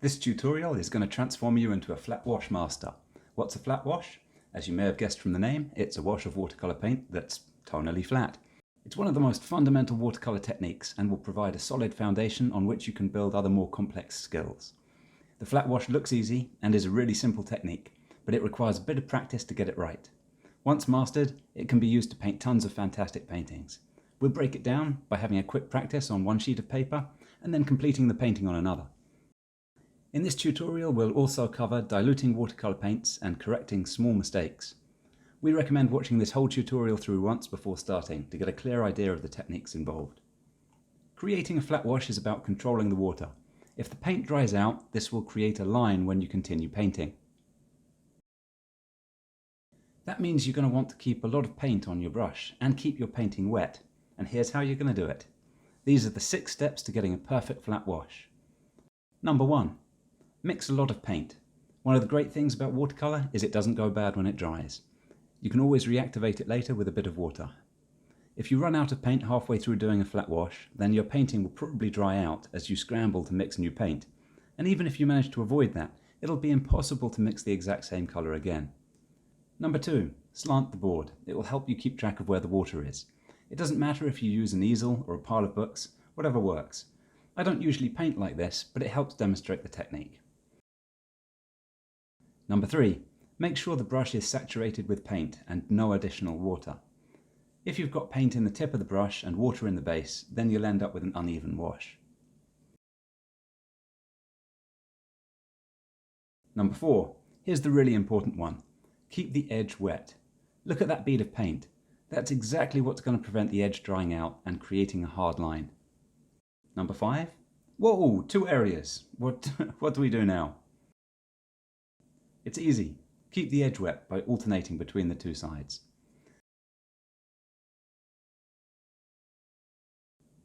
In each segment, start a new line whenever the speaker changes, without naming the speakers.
This tutorial is going to transform you into a flat wash master. What's a flat wash? As you may have guessed from the name, it's a wash of watercolor paint that's tonally flat. It's one of the most fundamental watercolor techniques and will provide a solid foundation on which you can build other more complex skills. The flat wash looks easy and is a really simple technique, but it requires a bit of practice to get it right. Once mastered, it can be used to paint tons of fantastic paintings. We'll break it down by having a quick practice on one sheet of paper and then completing the painting on another. In this tutorial, we'll also cover diluting watercolor paints and correcting small mistakes. We recommend watching this whole tutorial through once before starting to get a clear idea of the techniques involved. Creating a flat wash is about controlling the water. If the paint dries out, this will create a line when you continue painting. That means you're going to want to keep a lot of paint on your brush and keep your painting wet. And here's how you're going to do it. These are the 6 steps to getting a perfect flat wash. Number 1. Mix a lot of paint. One of the great things about watercolor is it doesn't go bad when it dries. You can always reactivate it later with a bit of water. If you run out of paint halfway through doing a flat wash, then your painting will probably dry out as you scramble to mix new paint. And even if you manage to avoid that, it'll be impossible to mix the exact same color again. Number 2. Slant the board. It will help you keep track of where the water is. It doesn't matter if you use an easel or a pile of books, whatever works. I don't usually paint like this, but it helps demonstrate the technique. Number 3. Make sure the brush is saturated with paint and no additional water. If you've got paint in the tip of the brush and water in the base, then you'll end up with an uneven wash. Number 4. Here's the really important one. Keep the edge wet. Look at that bead of paint. That's exactly what's going to prevent the edge drying out and creating a hard line. Number 5. Whoa, 2 areas. What do we do now? It's easy. Keep the edge wet by alternating between the 2 sides.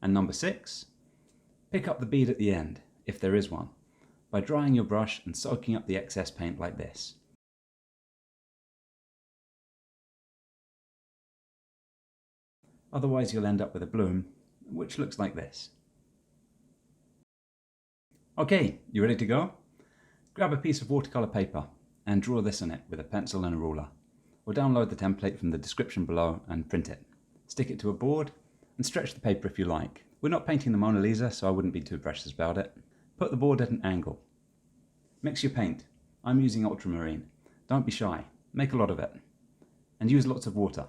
And number 6. Pick up the bead at the end, if there is one, by drying your brush and soaking up the excess paint like this. Otherwise you'll end up with a bloom, which looks like this. Okay, you ready to go? Grab a piece of watercolor paper and draw this on it with a pencil and a ruler. Or download the template from the description below and print it. Stick it to a board and stretch the paper if you like. We're not painting the Mona Lisa, so I wouldn't be too precious about it. Put the board at an angle. Mix your paint. I'm using ultramarine. Don't be shy. Make a lot of it. And use lots of water.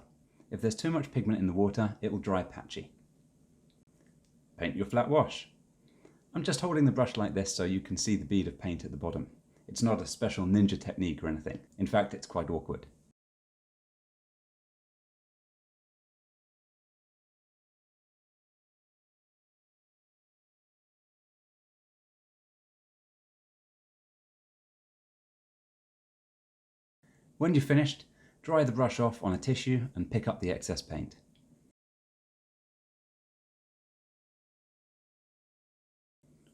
If there's too much pigment in the water, it will dry patchy. Paint your flat wash. I'm just holding the brush like this so you can see the bead of paint at the bottom. It's not a special ninja technique or anything. In fact, it's quite awkward. When you're finished, dry the brush off on a tissue and pick up the excess paint.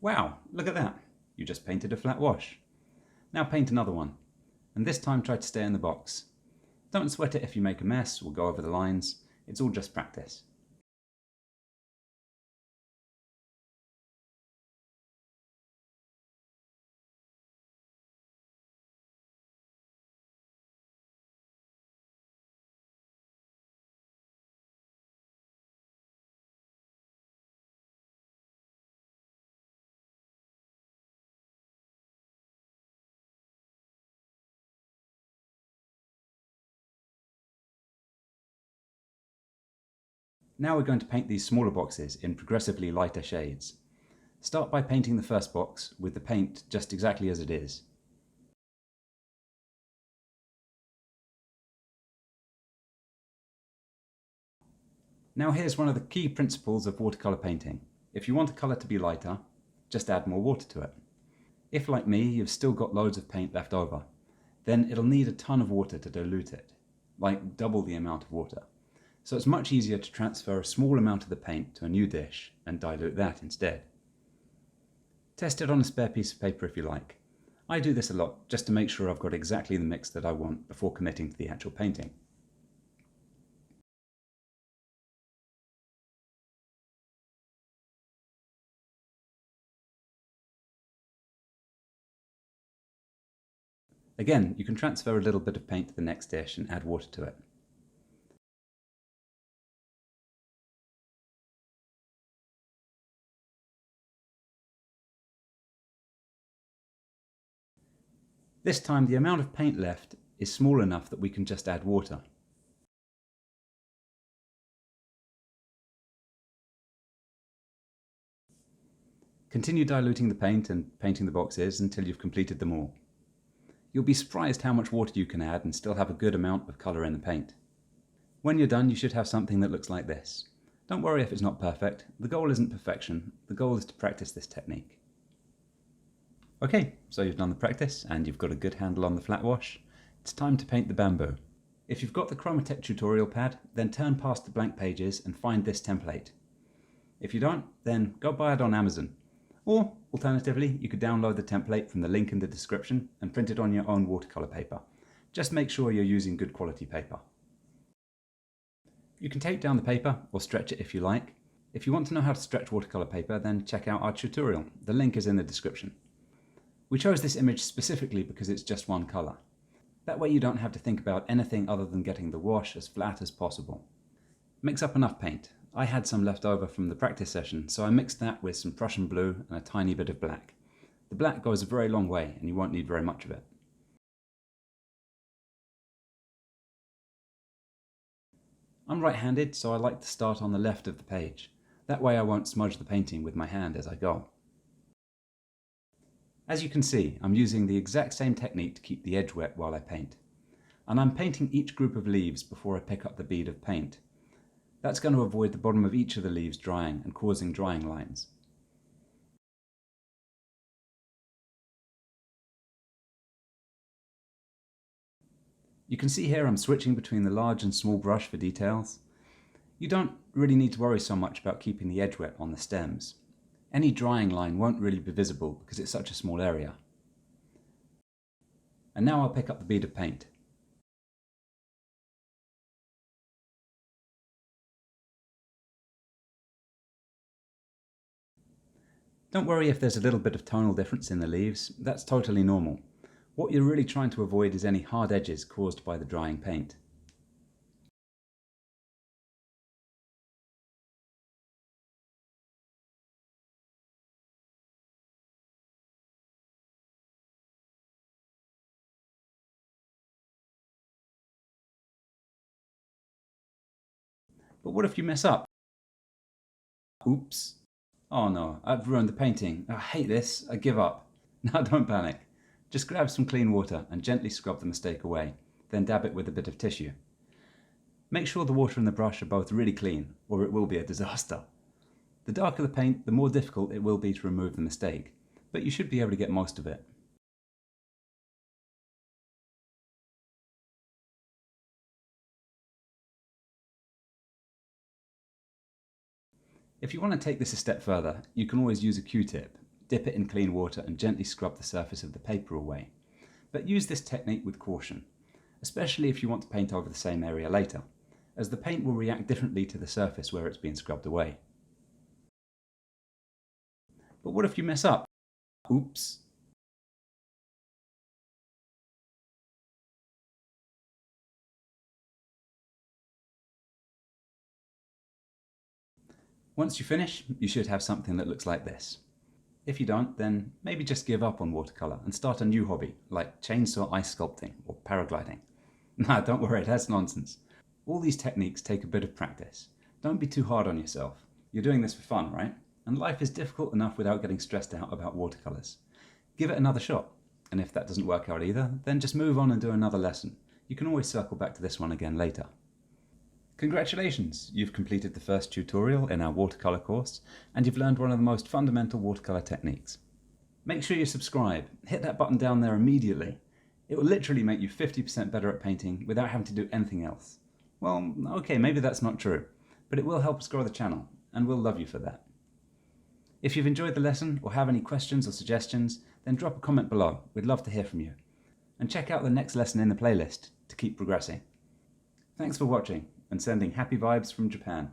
Wow, look at that! You just painted a flat wash. Now paint another one, and this time try to stay in the box. Don't sweat it if you make a mess or go over the lines, it's all just practice. Now we're going to paint these smaller boxes in progressively lighter shades. Start by painting the first box with the paint just exactly as it is. Now here's one of the key principles of watercolor painting. If you want a color to be lighter, just add more water to it. If, like me, you've still got loads of paint left over, then it'll need a ton of water to dilute it, like double the amount of water. So it's much easier to transfer a small amount of the paint to a new dish and dilute that instead. Test it on a spare piece of paper if you like. I do this a lot just to make sure I've got exactly the mix that I want before committing to the actual painting. Again, you can transfer a little bit of paint to the next dish and add water to it. This time the amount of paint left is small enough that we can just add water. Continue diluting the paint and painting the boxes until you've completed them all. You'll be surprised how much water you can add and still have a good amount of colour in the paint. When you're done, you should have something that looks like this. Don't worry if it's not perfect. The goal isn't perfection. The goal is to practice this technique. Okay, so you've done the practice and you've got a good handle on the flat wash. It's time to paint the bamboo. If you've got the Chromatek tutorial pad, then turn past the blank pages and find this template. If you don't, then go buy it on Amazon. Or, alternatively, you could download the template from the link in the description and print it on your own watercolour paper. Just make sure you're using good quality paper. You can tape down the paper or stretch it if you like. If you want to know how to stretch watercolour paper, then check out our tutorial. The link is in the description. We chose this image specifically because it's just one colour. That way you don't have to think about anything other than getting the wash as flat as possible. Mix up enough paint. I had some left over from the practice session, so I mixed that with some Prussian blue and a tiny bit of black. The black goes a very long way and you won't need very much of it. I'm right-handed, so I like to start on the left of the page. That way I won't smudge the painting with my hand as I go. As you can see, I'm using the exact same technique to keep the edge wet while I paint. And I'm painting each group of leaves before I pick up the bead of paint. That's going to avoid the bottom of each of the leaves drying and causing drying lines. You can see here I'm switching between the large and small brush for details. You don't really need to worry so much about keeping the edge wet on the stems. Any drying line won't really be visible because it's such a small area. And now I'll pick up the bead of paint. Don't worry if there's a little bit of tonal difference in the leaves, that's totally normal. What you're really trying to avoid is any hard edges caused by the drying paint. But what if you mess up? Oops. Oh no, I've ruined the painting. I hate this, I give up. Now don't panic. Just grab some clean water and gently scrub the mistake away, then dab it with a bit of tissue. Make sure the water and the brush are both really clean, or it will be a disaster. The darker the paint, the more difficult it will be to remove the mistake, but you should be able to get most of it. If you want to take this a step further, you can always use a Q-tip, dip it in clean water and gently scrub the surface of the paper away. But use this technique with caution, especially if you want to paint over the same area later, as the paint will react differently to the surface where it's been scrubbed away. But what if you mess up? Oops. Once you finish, you should have something that looks like this. If you don't, then maybe just give up on watercolour and start a new hobby, like chainsaw ice sculpting or paragliding. Nah, don't worry, that's nonsense. All these techniques take a bit of practice. Don't be too hard on yourself. You're doing this for fun, right? And life is difficult enough without getting stressed out about watercolours. Give it another shot, and if that doesn't work out either, then just move on and do another lesson. You can always circle back to this one again later. Congratulations! You've completed the first tutorial in our watercolour course, and you've learned one of the most fundamental watercolour techniques. Make sure you subscribe. Hit that button down there immediately. It will literally make you 50% better at painting without having to do anything else. Well, okay, maybe that's not true, but it will help us grow the channel, and we'll love you for that. If you've enjoyed the lesson or have any questions or suggestions, then drop a comment below. We'd love to hear from you. And check out the next lesson in the playlist to keep progressing. Thanks for watching and sending happy vibes from Japan.